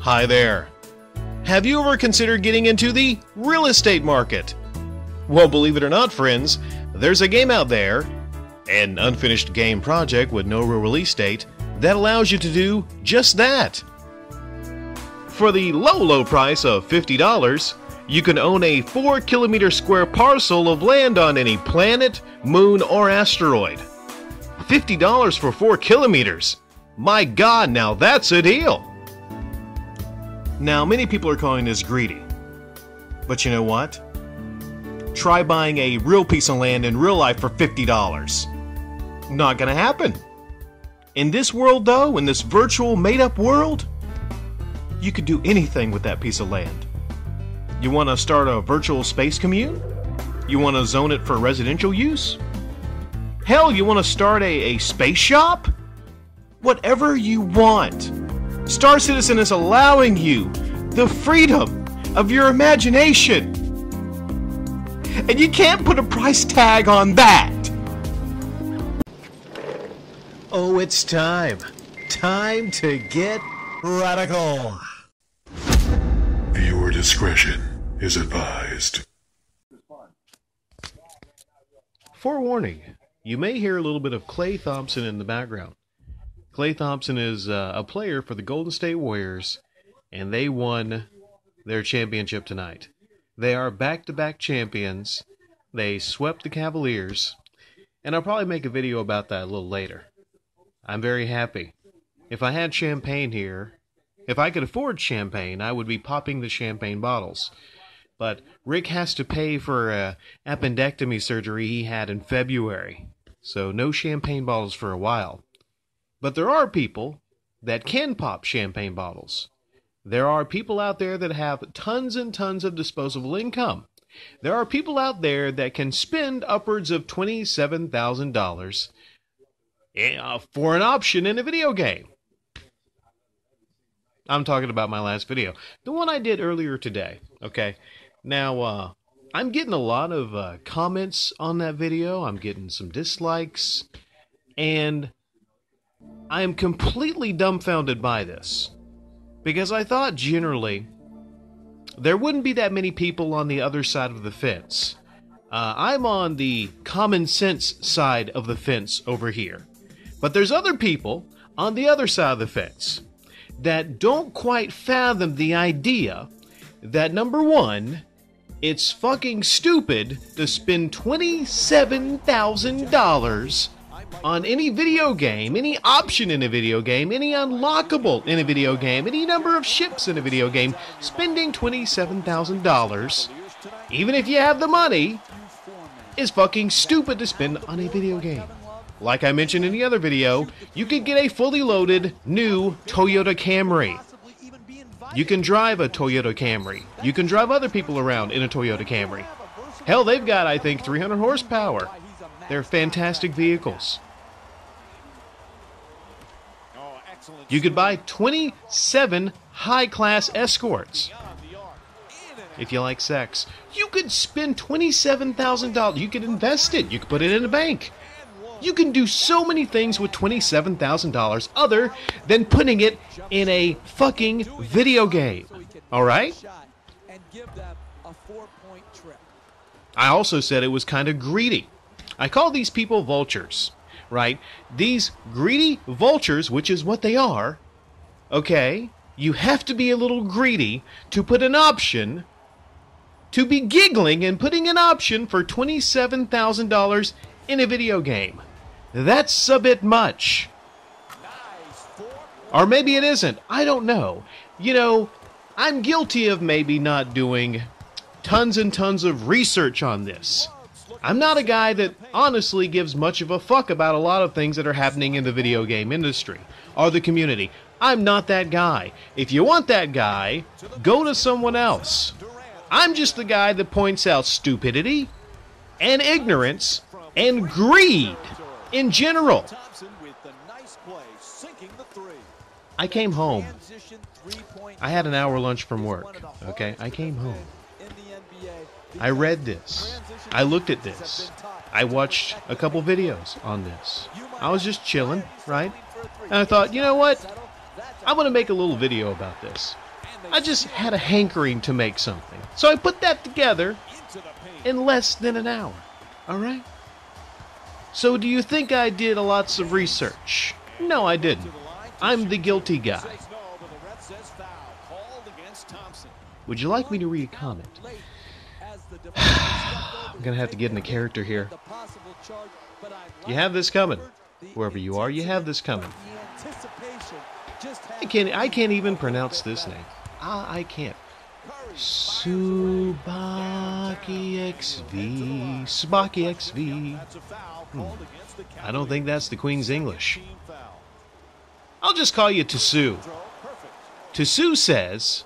Hi there. Have you ever considered getting into the real estate market? Well, believe it or not, friends, there's a game out there, an unfinished game project with no real release date, that allows you to do just that. For the low price of $50, you can own a 4-kilometer square parcel of land on any planet, moon, or asteroid. $50 for 4 kilometers. My God, now that's a deal. Now, many people are calling this greedy. But you know what? Try buying a real piece of land in real life for $50. Not gonna happen. In this world, though, in this virtual made-up world, you could do anything with that piece of land. You want to start a virtual space commune? You want to zone it for residential use? Hell, you want to start a space shop? Whatever you want. Star Citizen is allowing you the freedom of your imagination. And you can't put a price tag on that. Oh, it's time. Time to get radical. Viewer discretion is advised. Forewarning, you may hear a little bit of Clay Thompson in the background. Clay Thompson is a player for the Golden State Warriors, and they won their championship tonight. They are back-to-back champions. They swept the Cavaliers, and I'll probably make a video about that a little later. I'm very happy. If I had champagne here, if I could afford champagne, I would be popping the champagne bottles. But Rick has to pay for a appendectomy surgery he had in February, so no champagne bottles for a while. But there are people that can pop champagne bottles. There are people out there that have tons and tons of disposable income. There are people out there that can spend upwards of $27,000 for an option in a video game. I'm talking about my last video. The one I did earlier today, okay? Now, I'm getting a lot of comments on that video. I'm getting some dislikes. And I am completely dumbfounded by this. Because I thought generally there wouldn't be that many people on the other side of the fence. I'm on the common sense side of the fence over here. But there's other people on the other side of the fence that don't quite fathom the idea that, number one, it's fucking stupid to spend $27,000 on any video game, any option in a video game, any unlockable in a video game, any number of ships in a video game. Spending $27,000, even if you have the money, is fucking stupid to spend on a video game. Like I mentioned in the other video, you could get a fully loaded new Toyota Camry. You can drive a Toyota Camry. You can drive other people around in a Toyota Camry. Hell, they've got, I think, 300 horsepower. They're fantastic vehicles. You could buy 27 high-class escorts. If you like sex, you could spend $27,000. You could invest it. You could put it in a bank. You can do so many things with $27,000 other than putting it in a fucking video game. Alright? I also said it was kind of greedy. I call these people vultures. Right? These greedy vultures, which is what they are, okay? You have to be a little greedy to put an option, to be giggling and putting an option for $27,000 in a video game. That's a bit much. Or maybe it isn't. I don't know. You know, I'm guilty of maybe not doing tons and tons of research on this. I'm not a guy that honestly gives much of a fuck about a lot of things that are happening in the video game industry or the community. I'm not that guy. If you want that guy, go to someone else. I'm just the guy that points out stupidity and ignorance and greed in general. I came home. I had an hour lunch from work, okay? I came home. I read this. I looked at this. I watched a couple videos on this. I was just chilling, right? And I thought, you know what? I'm going to make a little video about this. I just had a hankering to make something. So I put that together in less than an hour. Alright? So do you think I did lots of research? No, I didn't. I'm the guilty guy. Would you like me to read a comment? I'm gonna have to get into character here. You have this coming. Wherever you are, you have this coming. I can't even pronounce this name. I can't. Subaki XV. Subaki XV. I don't think that's the Queen's English. I'll just call you Tasu. Tasu says,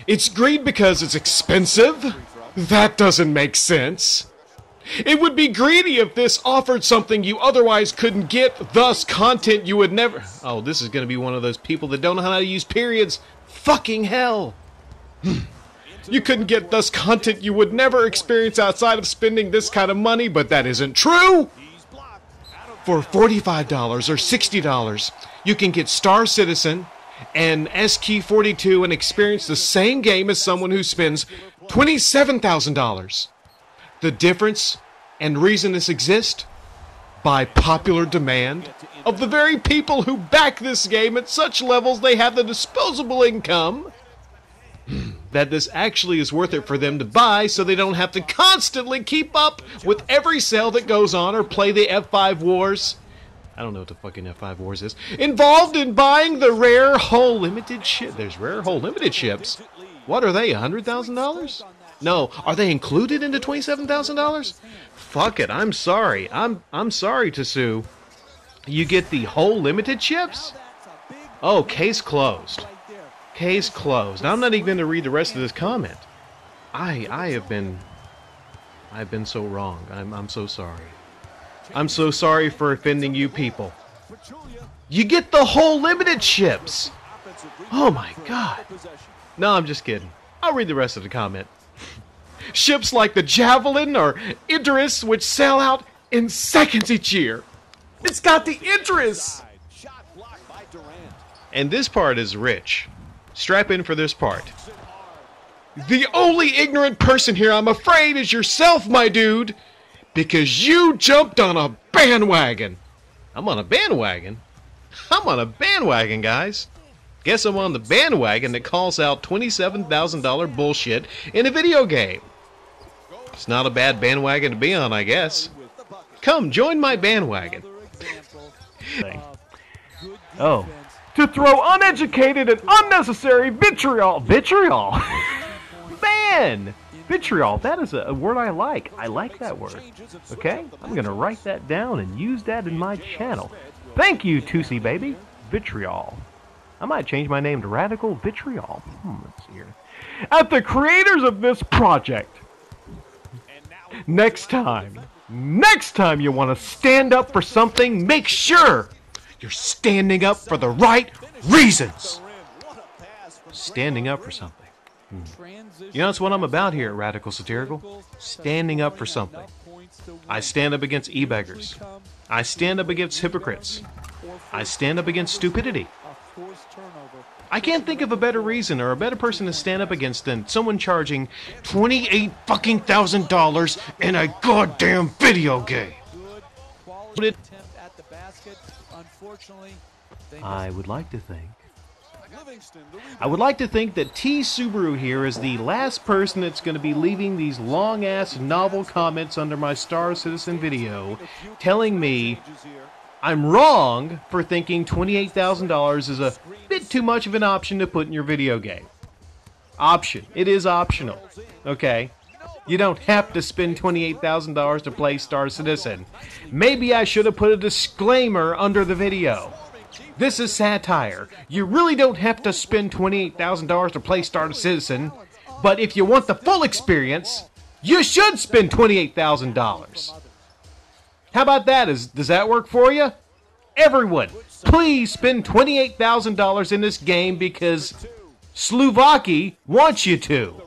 it's greed because it's expensive? That doesn't make sense. It would be greedy if this offered something you otherwise couldn't get, thus content you would never... Oh, this is going to be one of those people that don't know how to use periods. Fucking hell. You couldn't get thus content you would never experience outside of spending this kind of money, but that isn't true. For $45 or $60, you can get Star Citizen and SK42 and experience the same game as someone who spends $27,000. The difference and reason this exists? By popular demand of the very people who back this game at such levels they have the disposable income that this actually is worth it for them to buy so they don't have to constantly keep up with every sale that goes on or play the F5 Wars. I don't know what the fucking F5 Wars is. Involved in buying the rare hull limited ship. There's rare hull limited ships. What are they, $100,000? No, are they included into $27,000? Fuck it, I'm sorry. I'm sorry, Tasu. You get the whole limited ships? Oh, case closed. Case closed. Now, I'm not even going to read the rest of this comment. I've been so wrong. I'm so sorry. I'm so sorry for offending you people. You get the whole limited ships. Oh my god. No, I'm just kidding. I'll read the rest of the comment. Ships like the Javelin or Idris, which sell out in seconds each year. It's got the Idris! And this part is rich. Strap in for this part. The only ignorant person here, I'm afraid, is yourself, my dude. Because you jumped on a bandwagon. I'm on a bandwagon? I'm on a bandwagon, guys. Guess I'm on the bandwagon that calls out $27,000 bullshit in a video game. It's not a bad bandwagon to be on, I guess. Come, join my bandwagon. Oh. To throw uneducated and unnecessary vitriol. Vitriol? Man! Vitriol, that is a word I like. I like that word. Okay? I'm going to write that down and use that in my channel. Thank you, Tusi baby. Vitriol. I might change my name to Radical Vitriol. Let's see here. At the creators of this project. Next time you want to stand up for something, make sure you're standing up for the right reasons. Standing up for something. You know, that's what I'm about here at Radical Satirical. Standing up for something. I stand up against e-beggars. I stand up against hypocrites. I stand up against stupidity. I can't think of a better reason or a better person to stand up against than someone charging $28,000 in a goddamn video game. I would like to think that T. Subaru here is the last person that's going to be leaving these long-ass novel comments under my Star Citizen video telling me I'm wrong for thinking $28,000 is a bit too much of an option to put in your video game. Option. It is optional. Okay? You don't have to spend $28,000 to play Star Citizen. Maybe I should have put a disclaimer under the video. This is satire. You really don't have to spend $28,000 to play Star Citizen, but if you want the full experience, you should spend $28,000. How about that? Does that work for you? Everyone, please spend $28,000 in this game because Slovaki wants you to.